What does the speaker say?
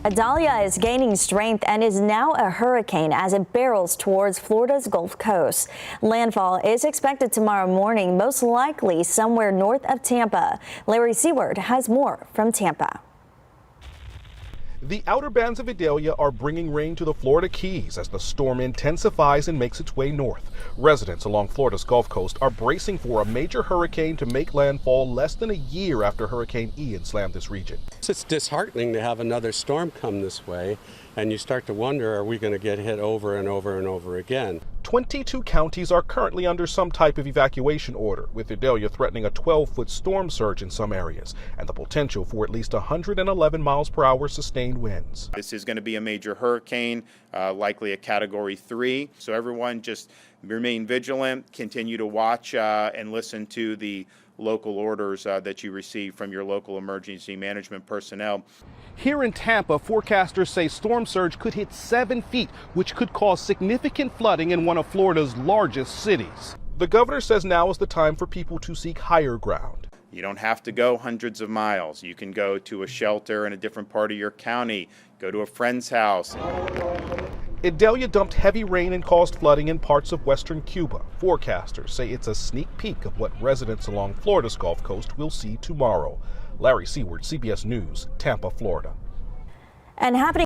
Idalia is gaining strength and is now a hurricane as it barrels towards Florida's Gulf Coast. Landfall is expected tomorrow morning, most likely somewhere north of Tampa. Larry Seward has more from Tampa. The outer bands of Idalia are bringing rain to the Florida Keys as the storm intensifies and makes its way north. Residents along Florida's Gulf Coast are bracing for a major hurricane to make landfall less than a year after Hurricane Ian slammed this region. It's disheartening to have another storm come this way, and you start to wonder, are we going to get hit over and over and over again? 22 counties are currently under some type of evacuation order, with Idalia threatening a 12-foot storm surge in some areas and the potential for at least 111 miles per hour sustained winds. This is going to be a major hurricane, likely a Category 3. So everyone just remain vigilant, continue to watch and listen to the local orders that you receive from your local emergency management personnel. Here in Tampa, forecasters say storm surge could hit 7 feet, which could cause significant flooding in one of Florida's largest cities. The governor says now is the time for people to seek higher ground. You don't have to go hundreds of miles. You can go to a shelter in a different part of your county, go to a friend's house. Idalia dumped heavy rain and caused flooding in parts of western Cuba. Forecasters say it's a sneak peek of what residents along Florida's Gulf Coast will see tomorrow. Larry Seward, CBS News, Tampa, Florida. And happening